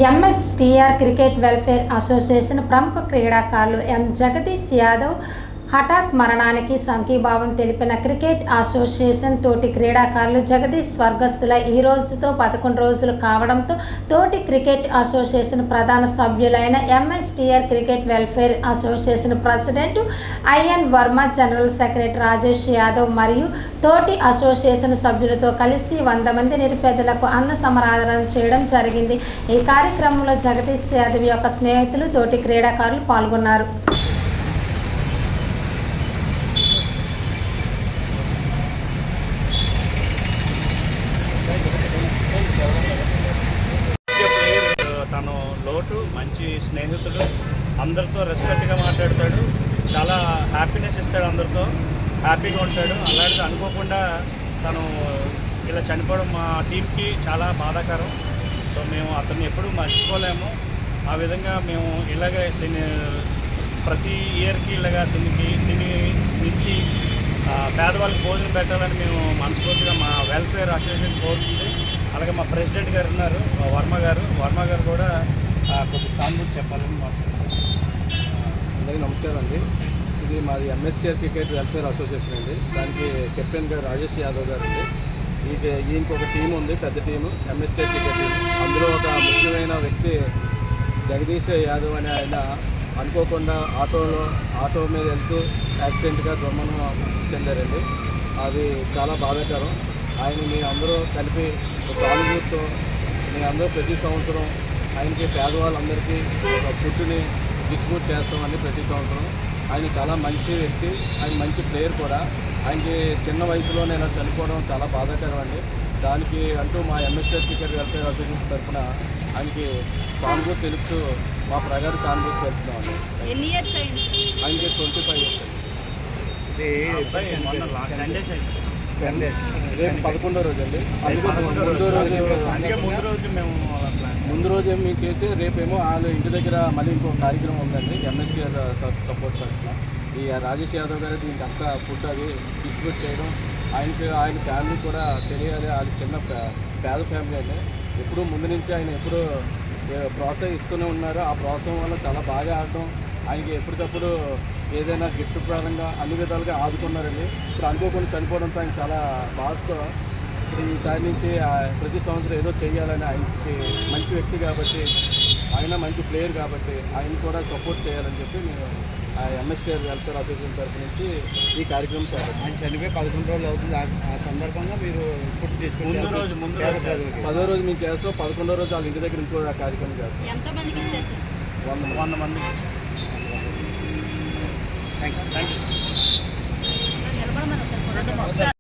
ఎంఎస్టీఆర్ cricket welfare association ప్రముఖ క్రీడాకారులు ఎం జగదీష్ యాదవ్ హఠాత్ మరణానికి సంఘీభావం తెలిపిన క్రికెట్ అసోసియేషన్ తోటి క్రీడాకారులు జగదీష్ స్వర్గస్థుల ఈ రోజుతో 11 రోజులు కావడంతో తోటి క్రికెట్ అసోసియేషన్ ప్రధాన సభ్యులైన MSTR cricket welfare association president I N Varma, general secretary Rajesh Yadav మరియు తోటి అసోసియేషన్ సభ్యులతో కలిసి 100 మంది నిరుపేదలకు అన్న సమారాధన చేయడం జరిగింది. ఈ కార్యక్రమంలో జగదీష్ యాదవ్ యొక్క స్నేహితులు, తోటి క్రీడాకారులు పాల్గొన్నారు. తను లోటు మంచి స్నేహితుడు, అందరితో రెస్పెక్ట్గా మాట్లాడతాడు, చాలా హ్యాపీనెస్ ఇస్తాడు, అందరితో హ్యాపీగా ఉంటాడు. అలాంటిది అనుకోకుండా తను ఇలా చనిపోవడం మా టీంకి చాలా బాధాకరం. సో మేము అతన్ని ఎప్పుడూ మర్చిపోలేము. ఆ విధంగా మేము ఇలాగే దీన్ని ప్రతి ఇయర్కి ఇలాగా దీని నుంచి పేదవాళ్ళకి భోజనం పెట్టాలని మేము మనస్ఫూర్తిగా మా వెల్ఫేర్ అసోసియేషన్ కోరుతుంది. అలాగే మా ప్రెసిడెంట్ గారు ఉన్నారు వర్మ గారు కూడా కొద్దిగా కాన్ఫరెన్స్ చెప్పాలని మాట్లాడుతున్నారు. అందరికీ నమస్కారం అండి. ఇది మాది ఎంఎస్టీఆర్ క్రికెట్ వెల్ఫేర్ అసోసియేషన్ అండి. దానికి కెప్టెన్ గారు రాజేష్ యాదవ్ గారు అండి. ఈయనకి ఒక టీం ఉంది, పెద్ద టీము, ఎంఎస్టీఆర్ క్రికెట్ టీం. అందులో ఒక ముఖ్యమైన వ్యక్తి జగదీష్ యాదవ్ అనే ఆయన అనుకోకుండా ఆటో మీద వెళ్తూ యాక్సిడెంట్గా దుర్మరణం చెందారండి. అది చాలా బాధాకరం. ఆయన మీ అందరూ కలిపి సానుభూతితో మీ అందరూ ప్రతి సంవత్సరం ఆయనకి పేదవాళ్ళందరికీ ఫుడ్ని డిస్ట్రిబ్యూట్ చేస్తామని ప్రతి సంవత్సరం. ఆయన చాలా మంచి వ్యక్తి, ఆయన మంచి ప్లేయర్ కూడా. ఆయనకి చిన్న వయసులోనే ఇలా చనిపోవడం చాలా బాధాకరం అండి. దానికి అంటూ మా ఎంఎస్టీఆర్ క్రికెట్ వెల్ఫేర్ అసోసియేషన్ తరఫున ఆయనకి సానుభూతి తెలుపుతూ మా ప్రగాఢ సానుభూతి తెలుపుతామండి. ఆయనకి 25 years. రేపు 11వ రోజు అండి. ముందు రోజు మేము చేసి రేపేమో వాళ్ళ ఇంటి దగ్గర మళ్ళీ ఇంకో కార్యక్రమం ఉందండి ఎంఎస్టీఆర్ సపోర్ట్ తరఫున. ఈ రాజేష్ యాదవ్ గారు దీనికి అంతా ఫుడ్ అది డిస్ట్రిబ్యూట్ చేయడం, ఆయన ఫ్యామిలీ కూడా తెలియాలి. వాళ్ళు చిన్న పేద ఫ్యామిలీ అండి. ఎప్పుడూ ముందు నుంచి ఆయన ఎప్పుడూ ప్రోత్సహిస్తూనే ఉన్నారు. ఆ ప్రోత్సాహం వల్ల చాలా బాగా ఆడటం, ఆయనకి ఎప్పటికప్పుడు ఏదైనా గిఫ్ట్ ప్రారంగా అన్ని విధాలుగా ఆదుకున్నారండి. ఇప్పుడు అనుకోకుండా చనిపోవడంతో ఆయన చాలా బాధతో ఇప్పుడు ఈసారి నుంచి ప్రతి సంవత్సరం ఏదో చేయాలని, ఆయనకి మంచి వ్యక్తి కాబట్టి, ఆయన మంచి ప్లేయర్ కాబట్టి ఆయన కూడా సపోర్ట్ చేయాలని చెప్పి నేను ఎంఎస్టీఆర్ వెల్ఫేర్ అసోసియేషన్ తరఫు నుంచి ఈ కార్యక్రమం చేయాలి. ఆయన చనిపోయి 11 రోజులు అవుతుంది. ఆ సందర్భంగా మీరు ఫుడ్ తీసుకుని 10వ రోజు మేము చేస్తాం. 11వ రోజు వాళ్ళ ఇంటి దగ్గర ఇంకో కార్యక్రమం చేస్తాం. 100 మంది. Thank you.